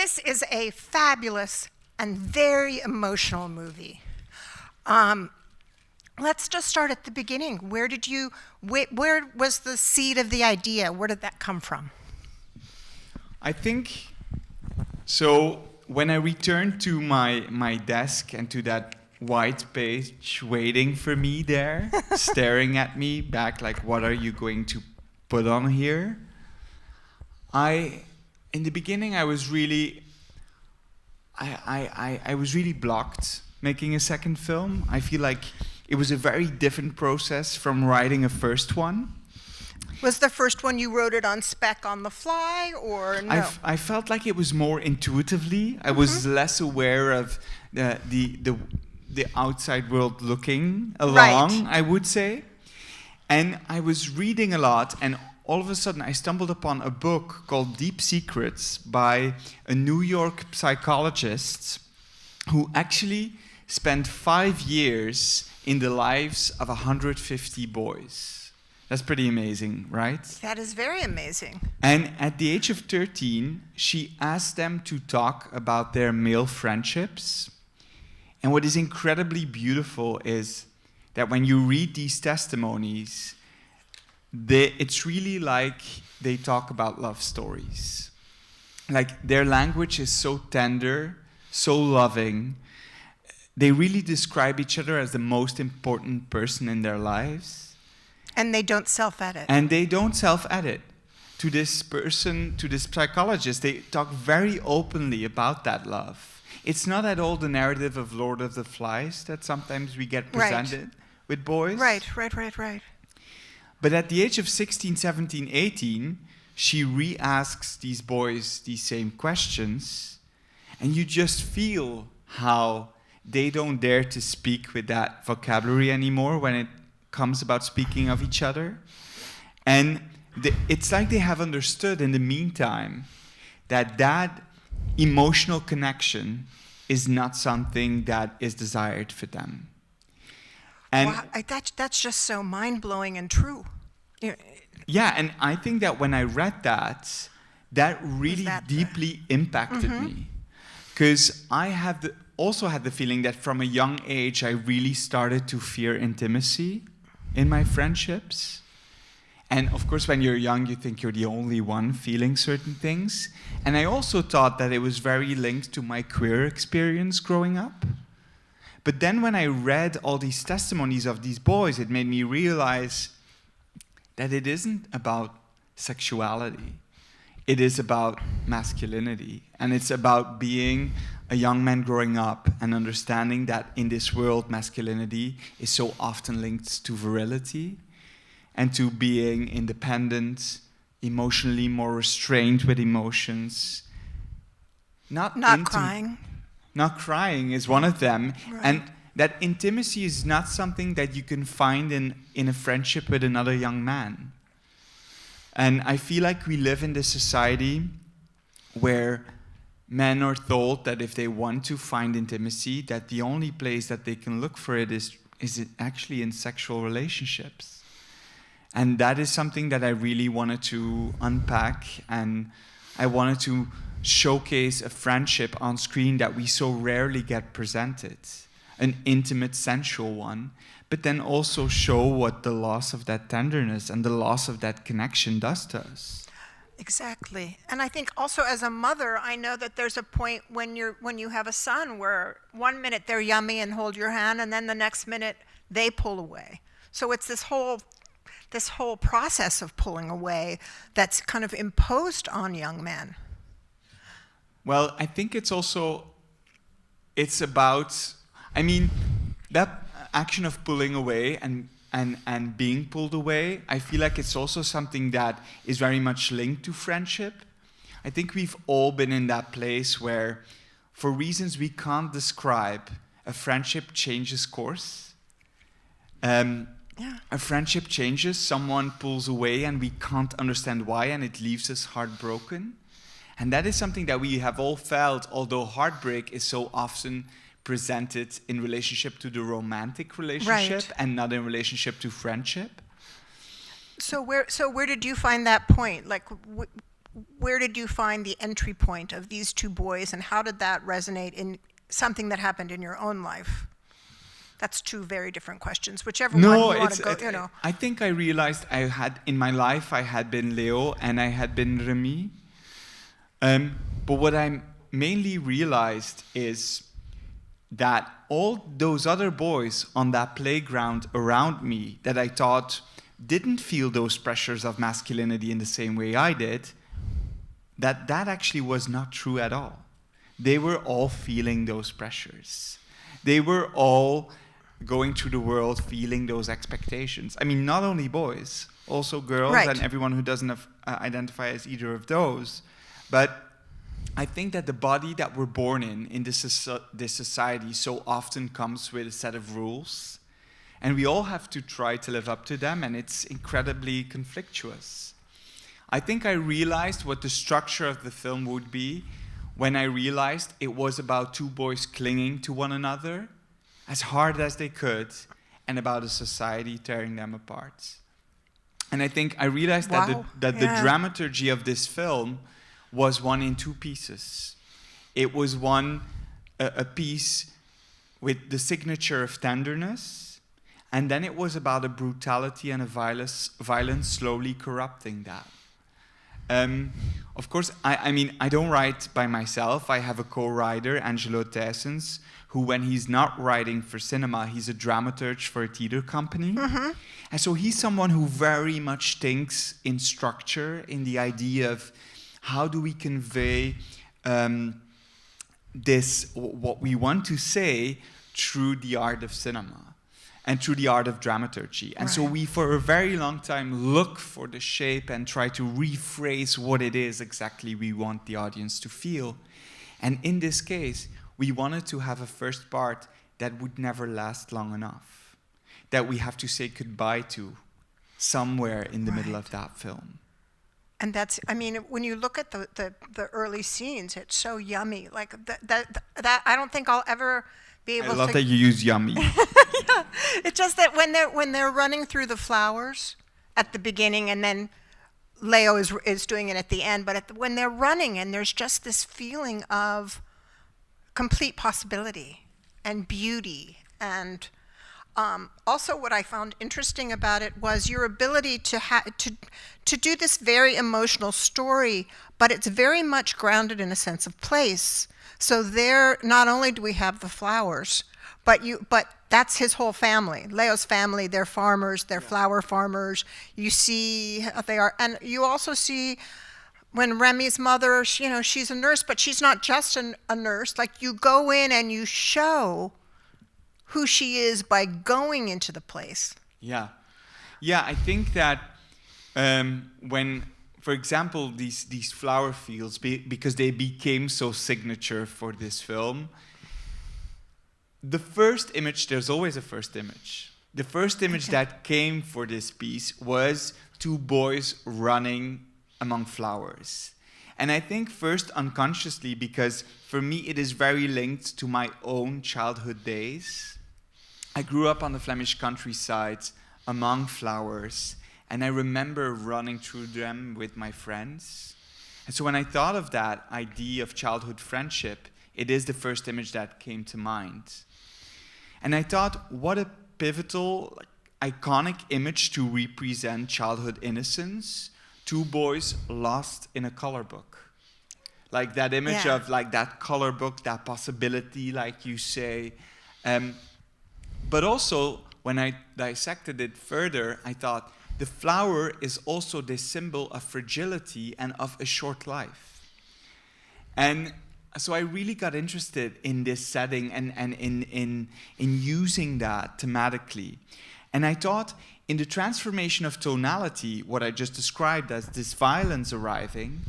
this is a fabulous and very emotional movie. Let's just start at the beginning. Where was the seed of the idea? Where did that come from? I think, so when I returned to my desk and to that white page waiting for me there, staring at me back like, what are you going to put on here? In the beginning, I was really blocked making a second film. I feel like it was a very different process from writing a first one. Was the first one you wrote it on spec on the fly, or no? I felt like it was more intuitively. I was less aware of the outside world looking along, Right. I would say. And I was reading a lot, and all of a sudden I stumbled upon a book called Deep Secrets by a New York psychologist who actually spent 5 years in the lives of 150 boys. That's pretty amazing, right? That is very amazing. And at the age of 13, she asked them to talk about their male friendships. And what is incredibly beautiful is that when you read these testimonies, it's really like they talk about love stories. Like, their language is so tender, so loving. They really describe each other as the most important person in their lives. And they don't self-edit. And they don't self-edit. To this person, to this psychologist, they talk very openly about that love. It's not at all the narrative of Lord of the Flies that sometimes we get presented with boys. Right. But at the age of 16, 17, 18, she re-asks these boys these same questions, and you just feel how they don't dare to speak with that vocabulary anymore when it comes about speaking of each other. And it's like they have understood in the meantime that emotional connection is not something that is desired for them. And wow, that's just so mind-blowing and true. yeah, and I think that when I read that really deeply impacted me. Because I also had the feeling that from a young age, I really started to fear intimacy in my friendships. And of course, when you're young, you think you're the only one feeling certain things. And I also thought that it was very linked to my queer experience growing up. But then when I read all these testimonies of these boys, it made me realize that it isn't about sexuality. It is about masculinity. And it's about being a young man growing up and understanding that in this world, masculinity is so often linked to virility and to being independent, emotionally more restrained with emotions. Not crying. Not crying is one of them. Right. And that intimacy is not something that you can find in a friendship with another young man. And I feel like we live in this society where men are told that if they want to find intimacy, that the only place that they can look for it is it actually in sexual relationships. And that is something that I really wanted to unpack, and I wanted to showcase a friendship on screen that we so rarely get presented, an intimate, sensual one, but then also show what the loss of that tenderness and the loss of that connection does to us. Exactly. And I think also as a mother, I know that there's a point when you have a son where 1 minute they're yummy and hold your hand, and then the next minute they pull away. So it's this whole process of pulling away that's kind of imposed on young men. Well, I think it's about, that action of pulling away and being pulled away, I feel like it's also something that is very much linked to friendship. I think we've all been in that place where, for reasons we can't describe, a friendship changes course. A friendship changes, someone pulls away and we can't understand why, and it leaves us heartbroken. And that is something that we have all felt, although heartbreak is so often presented in relationship to the romantic relationship and not in relationship to friendship. So where did you find that point? Like, where did you find the entry point of these two boys, and how did that resonate in something that happened in your own life? That's two very different questions. Whichever one you want to go, I think I realized I had been Leo and I had been Remi. But what I mainly realized is that all those other boys on that playground around me that I thought didn't feel those pressures of masculinity in the same way I did, that actually was not true at all. They were all feeling those pressures. They were all going through the world feeling those expectations. I mean, not only boys, also girls, right, and everyone who doesn't identify as either of those. But I think that the body that we're born in this society so often comes with a set of rules, and we all have to try to live up to them, and it's incredibly conflictuous. I think I realized what the structure of the film would be when I realized it was about two boys clinging to one another as hard as they could, and about a society tearing them apart. And I think I realized that the dramaturgy of this film was one in two pieces. It was a piece with the signature of tenderness, and then it was about a brutality and a violence slowly corrupting that. Of course, I mean, I don't write by myself. I have a co-writer, Angelo Thijsens, who, when he's not writing for cinema, he's a dramaturge for a theater company. Mm-hmm. And so he's someone who very much thinks in structure, in the idea of how do we convey what we want to say through the art of cinema and through the art of dramaturgy. And so we, for a very long time, look for the shape and try to rephrase what it is exactly we want the audience to feel. And in this case, we wanted to have a first part that would never last long enough, that we have to say goodbye to somewhere in the middle of that film. And that's, I mean, when you look at the early scenes, it's so yummy. Like that I don't think I'll ever be able to. I love that you use yummy. Yeah. It's just that when they're running through the flowers at the beginning, and then Leo is doing it at the end, but when they're running, and there's just this feeling of complete possibility and beauty. And also what I found interesting about it was your ability to do this very emotional story, but it's very much grounded in a sense of place. So there, not only do we have the flowers, but that's his whole family. Leo's family, they're farmers, they're flower farmers. You see how they are, and you also see when Remi's mother, she's a nurse, but she's not just a nurse. Like, you go in and you show who she is by going into the place. Yeah, I think that when, for example, these flower fields, because they became so signature for this film, the first image, there's always a first image. The first image that came for this piece was two boys running among flowers. And I think first unconsciously, because for me it is very linked to my own childhood days. I grew up on the Flemish countryside among flowers, and I remember running through them with my friends. And so when I thought of that idea of childhood friendship, it is the first image that came to mind. And I thought, what a pivotal, iconic image to represent childhood innocence. Two boys lost in a color book. Like that image of like that color book, that possibility, like you say. But also, when I dissected it further, I thought the flower is also the symbol of fragility and of a short life. And so I really got interested in this setting and in using that thematically. And I thought, in the transformation of tonality, what I just described as this violence arriving,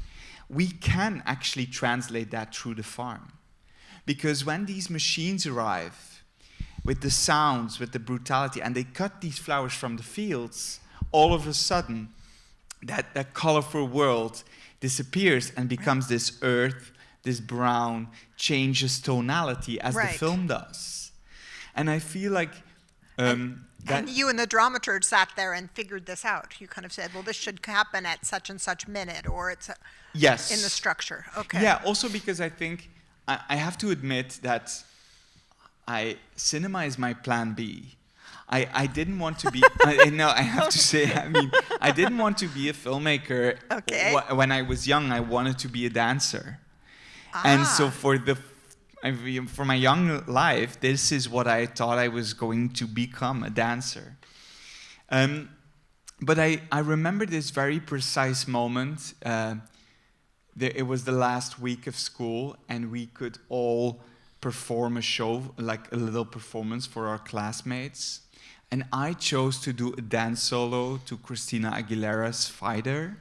we can actually translate that through the farm. Because when these machines arrive, with the sounds, with the brutality, and they cut these flowers from the fields, all of a sudden, that colorful world disappears and becomes this earth, this brown, changes tonality as the film does. And I feel like And you and the dramaturge sat there and figured this out. You kind of said, well, this should happen at such and such minute, or it's yes. in the structure. Okay. Yeah, also because I think I have to admit that cinema is my plan B. I didn't want to be, I have to say, I didn't want to be a filmmaker. Okay. When I was young, I wanted to be a dancer. And so for my young life, this is what I thought I was going to become, a dancer. But I remember this very precise moment. It was the last week of school, and we could all perform a show, like a little performance for our classmates. And I chose to do a dance solo to Christina Aguilera's Fighter,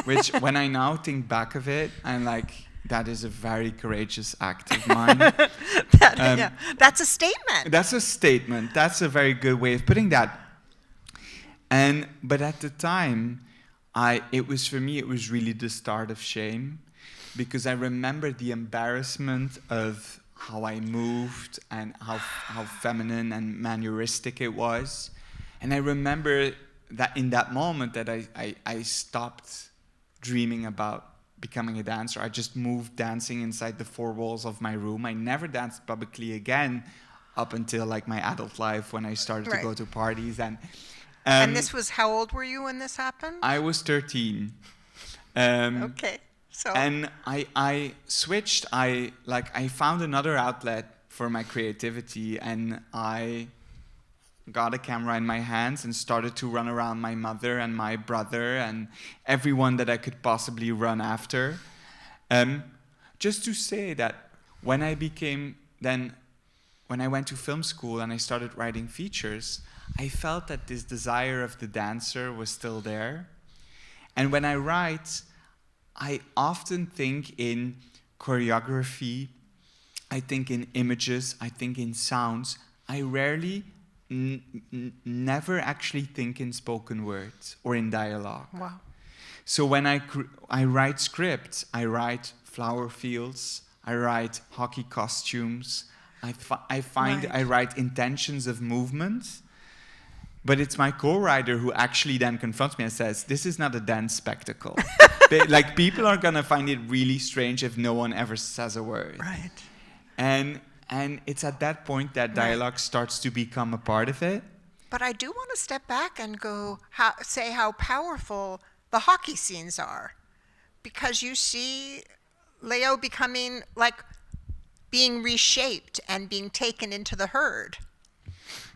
which when I now think back of it, I'm like, that is a very courageous act of mine. That's a statement. That's a statement. That's a very good way of putting that. But at the time, it was really the start of shame, because I remember the embarrassment of how I moved and how feminine and manneristic it was. And I remember that in that moment that I stopped dreaming about becoming a dancer. I just moved dancing inside the four walls of my room. I never danced publicly again up until like my adult life, when I started to go to parties. And this was, how old were you when this happened? I was 13. Okay. So. And I switched. I found another outlet for my creativity, and I got a camera in my hands and started to run around my mother and my brother and everyone that I could possibly run after. Just to say that when I went to film school and I started writing features, I felt that this desire of the dancer was still there. And when I write, I often think in choreography, I think in images, I think in sounds. I rarely, never actually think in spoken words or in dialogue. Wow. So when I write scripts, I write flower fields, I write hockey costumes, I write intentions of movement. But it's my co-writer who actually then confronts me and says, this is not a dance spectacle. Like, people are going to find it really strange if no one ever says a word. Right. And it's at that point that dialogue starts to become a part of it. But I do want to step back and say how powerful the hockey scenes are. Because you see Leo becoming, being reshaped and being taken into the herd.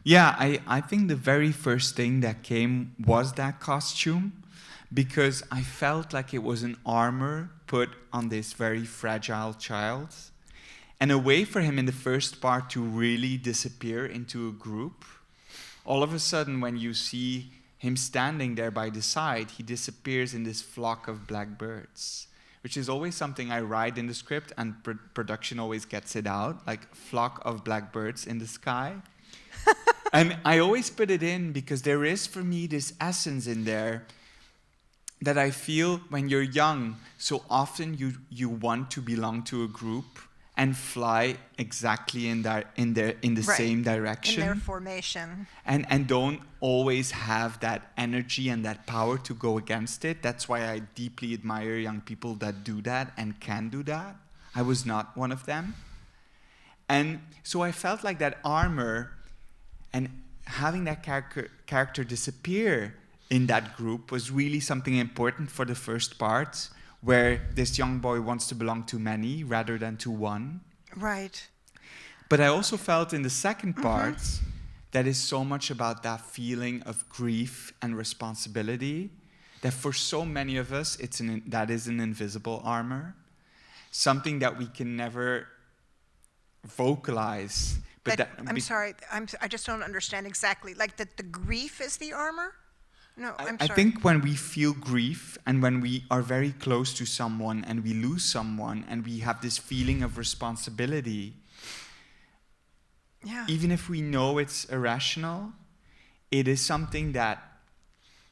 Yeah, I think the very first thing that came was that costume, because I felt like it was an armor put on this very fragile child, and a way for him in the first part to really disappear into a group. All of a sudden, when you see him standing there by the side, he disappears in this flock of blackbirds, which is always something I write in the script, and production always gets it out, like flock of blackbirds in the sky. And I always put it in because there is, for me, this essence in there that I feel when you're young, so often you want to belong to a group and fly exactly in the same direction. In their formation. And don't always have that energy and that power to go against it. That's why I deeply admire young people that do that and can do that. I was not one of them. And so I felt like that armor and having that character disappear in that group was really something important for the first part, where this young boy wants to belong to many rather than to one. Right. But I also felt in the second part that is so much about that feeling of grief and responsibility, that for so many of us, that is an invisible armor, something that we can never vocalize. But I'm sorry, I just don't understand exactly. Like that the grief is the armor? No, I'm sorry. I think when we feel grief and when we are very close to someone and we lose someone and we have this feeling of responsibility, even if we know it's irrational, it is something that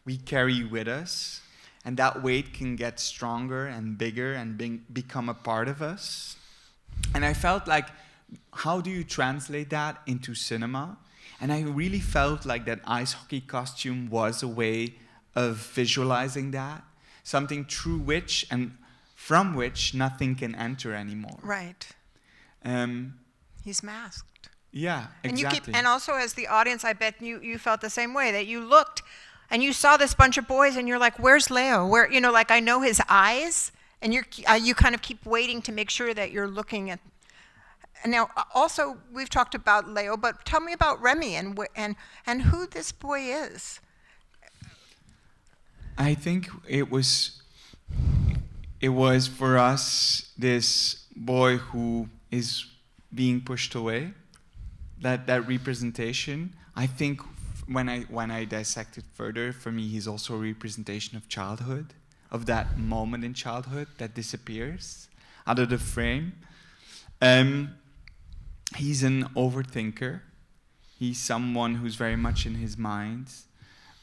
we carry with us, and that weight can get stronger and bigger and become a part of us. And I felt like, how do you translate that into cinema? And I really felt like that ice hockey costume was a way of visualizing that, something through which and from which nothing can enter anymore. Right. He's masked. Yeah, exactly. And also as the audience, I bet you felt the same way, that you looked and you saw this bunch of boys and you're like, where's Leo? Where, you know, like I know his eyes, and you kind of keep waiting to make sure that you're looking at. And now also we've talked about Leo, but tell me about Remi and who this boy is. I think it was for us this boy who is being pushed away. That representation, I think when I dissect it further, for me he's also a representation of childhood, of that moment in childhood that disappears out of the frame. He's an overthinker. He's someone who's very much in his mind.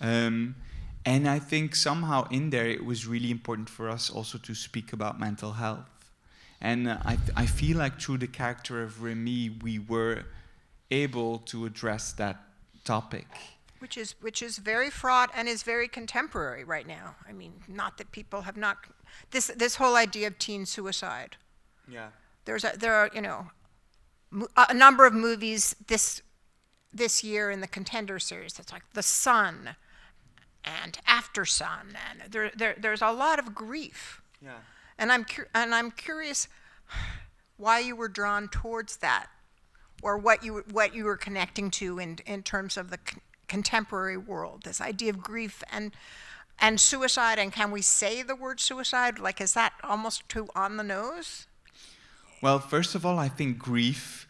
And I think somehow in there it was really important for us also to speak about mental health. And I feel like through the character of Remi, we were able to address that topic. Which is very fraught and is very contemporary right now. I mean, not that people have not this whole idea of teen suicide. Yeah. There are you know a number of movies this year in the Contender series that's like The Sun and After Sun, and there's a lot of grief. Yeah. And I'm curious why you were drawn towards that, or what you were connecting to in terms of the contemporary world, this idea of grief and suicide. And can we say the word suicide? Like, is that almost too on the nose? Well, first of all, I think grief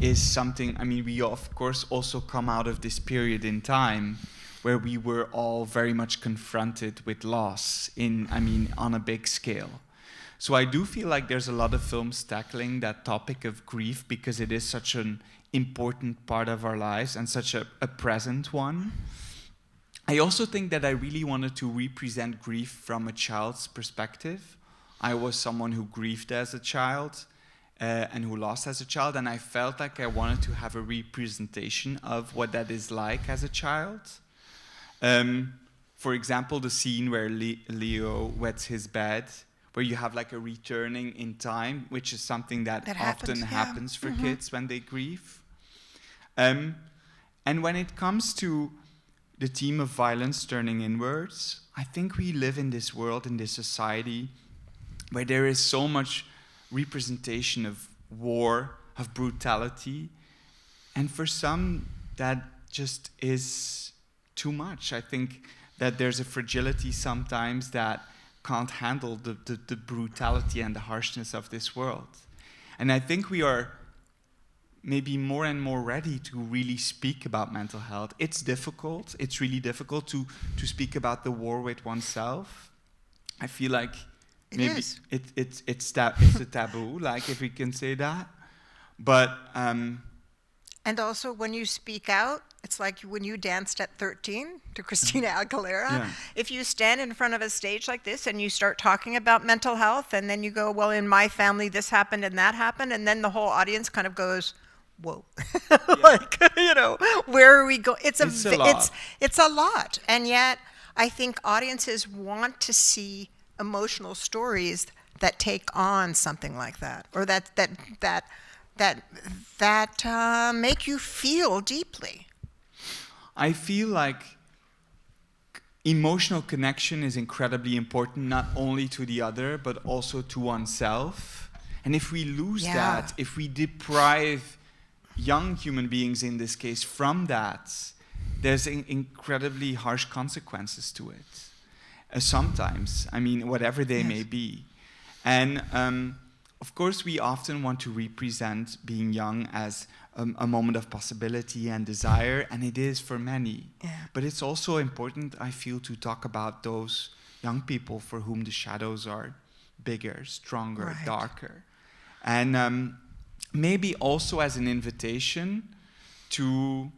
is something, I mean, we of course also come out of this period in time where we were all very much confronted with loss on a big scale. So I do feel like there's a lot of films tackling that topic of grief because it is such an important part of our lives and such a present one. I also think that I really wanted to represent grief from a child's perspective. I was someone who grieved as a child and who lost as a child, and I felt like I wanted to have a representation of what that is like as a child. For example, the scene where Leo wets his bed, where you have like a returning in time, which is something that often happens for kids when they grieve. And when it comes to the theme of violence turning inwards, I think we live in this world, in this society, where there is so much representation of war, of brutality, and for some that just is too much. I think that there's a fragility sometimes that can't handle the brutality and the harshness of this world. And I think we are maybe more and more ready to really speak about mental health. It's difficult. It's really difficult to speak about the war with oneself. I feel like maybe it's a taboo, like, if we can say that. But and also when you speak out, it's like when you danced at 13 to Christina Aguilera. Yeah. If you stand in front of a stage like this and you start talking about mental health, and then you go, well, in my family this happened and that happened, and then the whole audience kind of goes, whoa. Like, you know, where are we going? It's a lot. And yet I think audiences want to see emotional stories that take on something like that, or that make you feel deeply. I feel like emotional connection is incredibly important, not only to the other, but also to oneself. And if we lose that, if we deprive young human beings in this case from that, there's incredibly harsh consequences to it. Sometimes, I mean, whatever they may be. And of course, we often want to represent being young as a moment of possibility and desire, and it is for many. Yeah. But it's also important, I feel, to talk about those young people for whom the shadows are bigger, stronger, darker. And maybe also as an invitation to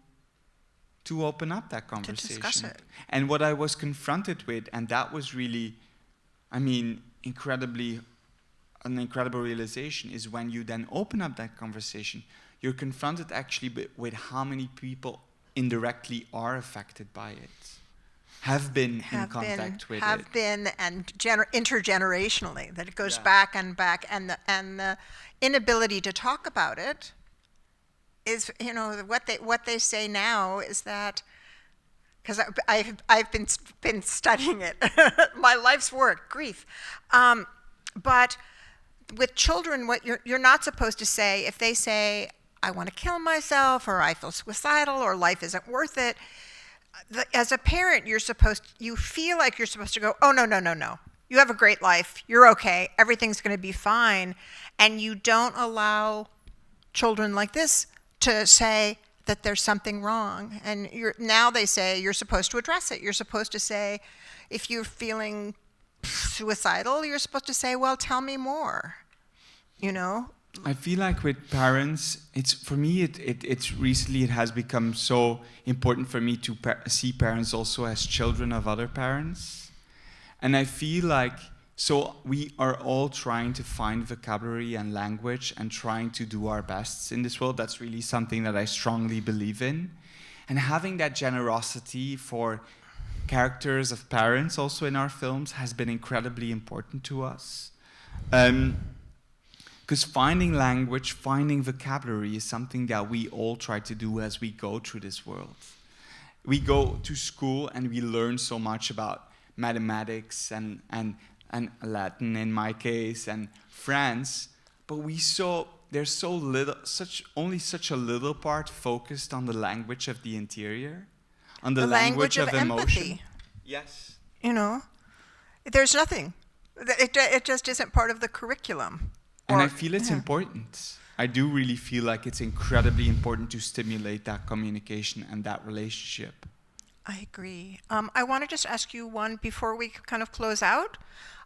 open up that conversation. To discuss it. And what I was confronted with, and that was really, I mean, an incredible realization, is when you then open up that conversation, you're confronted actually with how many people indirectly are affected by it, have been in contact with it. Have been, and intergenerationally, that it goes Yeah. back and back, and the inability to talk about it is, what they say now is that, because I've been studying it, my life's work, grief, but with children, what you're not supposed to say, if they say, I want to kill myself, or I feel suicidal, or life isn't worth it, as a parent, you feel like you're supposed to go, oh, no. You have a great life. You're okay. Everything's going to be fine. And you don't allow children like this to say that there's something wrong. And now they say you're supposed to address it. You're supposed to say, if you're feeling suicidal, you're supposed to say, well, tell me more. I feel like with parents, it's recently it has become so important for me to see parents also as children of other parents. And I feel like, so we are all trying to find vocabulary and language and trying to do our best in this world. That's really something that I strongly believe in. And having that generosity for characters of parents also in our films has been incredibly important to us. Because finding language, finding vocabulary is something that we all try to do as we go through this world. We go to school and we learn so much about mathematics and Latin in my case, and France, but there's only such a little part focused on the language of the interior, on the language of emotion. Empathy. Yes. There's nothing. It just isn't part of the curriculum. And I feel it's important. I do really feel like it's incredibly important to stimulate that communication and that relationship. I agree. I want to just ask you one before we kind of close out.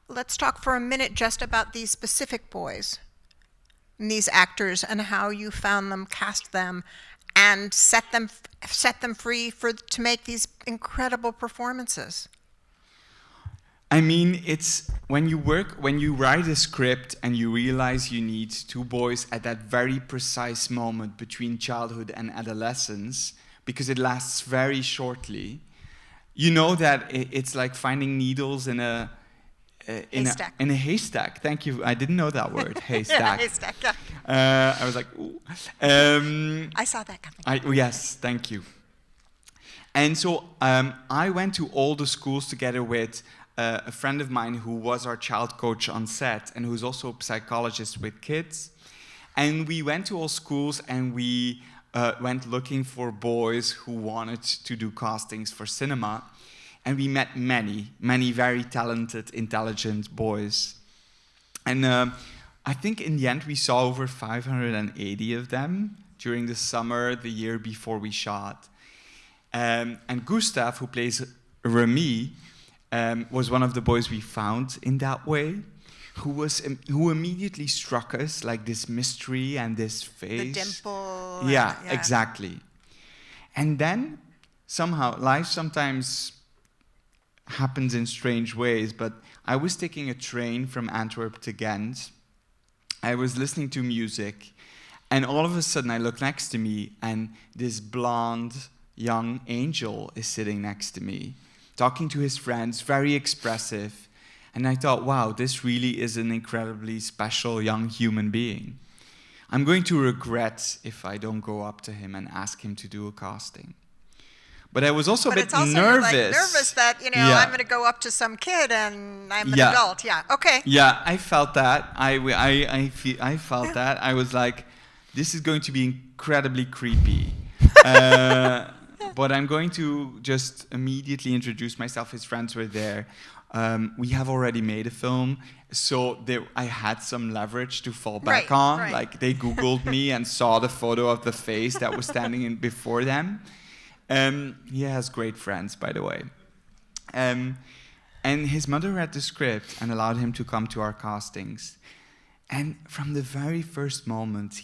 Let's talk for a minute just about these specific boys, and these actors, and how you found them, cast them, and set them free to make these incredible performances. I mean, it's when you write a script and you realize you need two boys at that very precise moment between childhood and adolescence, because it lasts very shortly, you know that it's like finding needles in a haystack. Thank you. I didn't know that word, haystack. Haystack, yeah. I was like, ooh. I saw that coming. Yes, thank you. And so I went to all the schools together with a friend of mine who was our child coach on set and who's also a psychologist with kids. And we went to all schools and we went looking for boys who wanted to do castings for cinema. And we met many very talented, intelligent boys. And I think in the end we saw over 580 of them during the summer, the year before we shot. And Gustav, who plays Remi, was one of the boys we found in that way, who immediately struck us like this mystery and this face. The dimple. Yeah, exactly. And then somehow life sometimes happens in strange ways, but I was taking a train from Antwerp to Ghent. I was listening to music, and all of a sudden I look next to me, and this blonde young angel is sitting next to me, talking to his friends, very expressive. And I thought, wow, this really is an incredibly special young human being. I'm going to regret if I don't go up to him and ask him to do a casting. But I was also a bit nervous. You're like nervous that, I'm going to go up to some kid and I'm an adult. Yeah, okay. Yeah, I felt that. I felt that. I was like, this is going to be incredibly creepy. But I'm going to just immediately introduce myself. His friends were there. We have already made a film, so I had some leverage to fall back on. Right. Like, they Googled me and saw the photo of the face that was standing in before them. He has great friends, by the way. And his mother read the script and allowed him to come to our castings. And from the very first moment,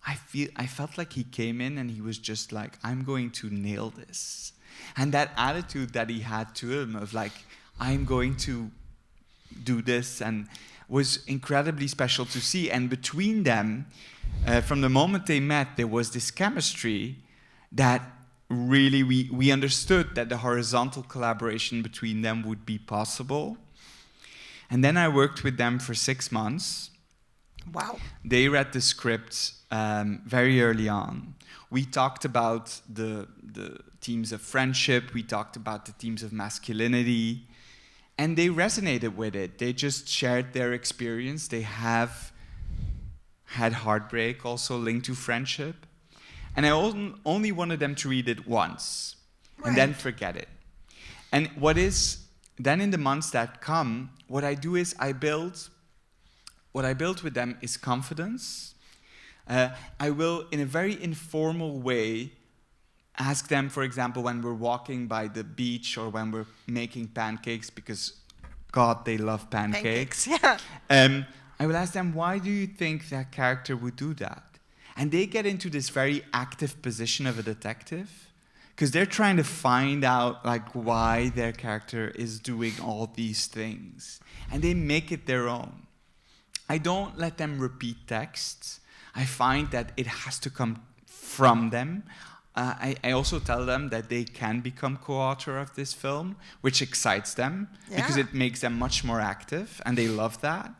I felt like he came in and he was just like, I'm going to nail this. And that attitude that he had to him of like, I'm going to do this, and was incredibly special to see. And between them, from the moment they met, there was this chemistry that really we understood that the horizontal collaboration between them would be possible. And then I worked with them for 6 months. Wow. They read the script very early on. We talked about the themes of friendship. We talked about the themes of masculinity. And they resonated with it. They just shared their experience. They have had heartbreak also linked to friendship. And I only wanted them to read it once and then forget it. And then in the months that come, what I do is what I build with them is confidence. I will, in a very informal way, ask them, for example, when we're walking by the beach or when we're making pancakes, because, God, they love pancakes. Yeah. I will ask them, why do you think that character would do that? And they get into this very active position of a detective, because they're trying to find out why their character is doing all these things. And they make it their own. I don't let them repeat texts. I find that it has to come from them. I also tell them that they can become co-author of this film, which excites them, because it makes them much more active, and they love that.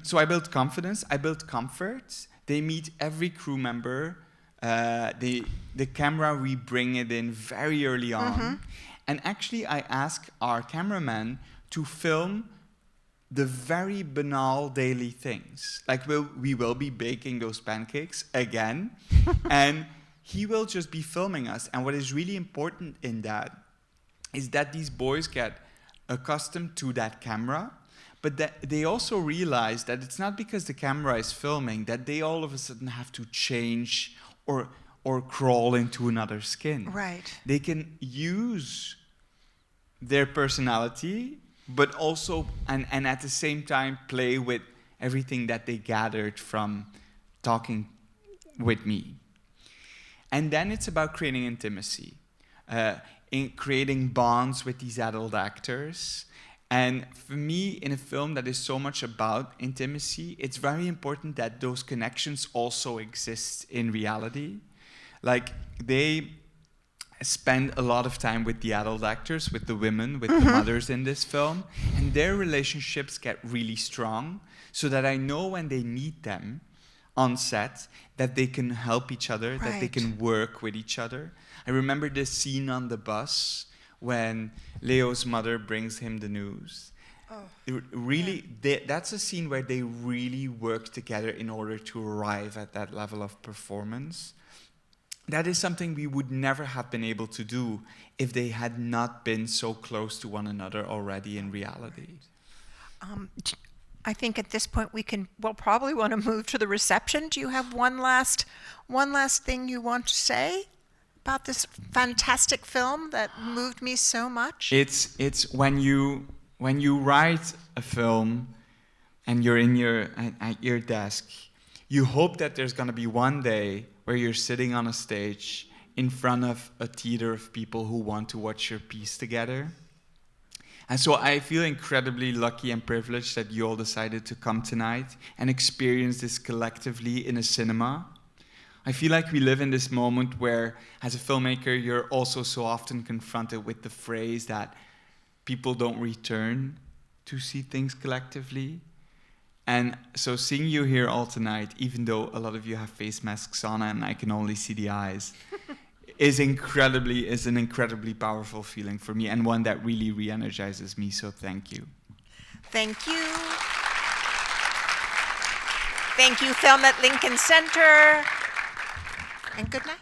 So I build confidence, I build comfort. They meet every crew member. The camera, we bring it in very early on. And actually, I ask our cameraman to film the very banal daily things. We will be baking those pancakes again, and he will just be filming us. And what is really important in that is that these boys get accustomed to that camera, but that they also realize that it's not because the camera is filming that they all of a sudden have to change or crawl into another skin. Right. They can use their personality, but also, and at the same time, play with everything that they gathered from talking with me. And then it's about creating intimacy, in creating bonds with these adult actors. And for me, in a film that is so much about intimacy, it's very important that those connections also exist in reality. They spend a lot of time with the adult actors, with the women, with the mothers in this film, and their relationships get really strong, so that I know when they meet them on set that they can help each other, that they can work with each other. I remember this scene on the bus when Leo's mother brings him the news. That's a scene where they really work together in order to arrive at that level of performance. That is something we would never have been able to do if they had not been so close to one another already in reality. I think at this point we'll probably want to move to the reception. Do you have one last thing you want to say about this fantastic film that moved me so much? It's when you write a film and you're at your desk, you hope that there's going to be one day where you're sitting on a stage in front of a theater of people who want to watch your piece together. And so I feel incredibly lucky and privileged that you all decided to come tonight and experience this collectively in a cinema. I feel like we live in this moment where, as a filmmaker, you're also so often confronted with the phrase that people don't return to see things collectively. And so seeing you here all tonight, even though a lot of you have face masks on and I can only see the eyes, is an incredibly powerful feeling for me, and one that really re-energizes me, so thank you. Thank you. Thank you, Thelma at Lincoln Center. And good night.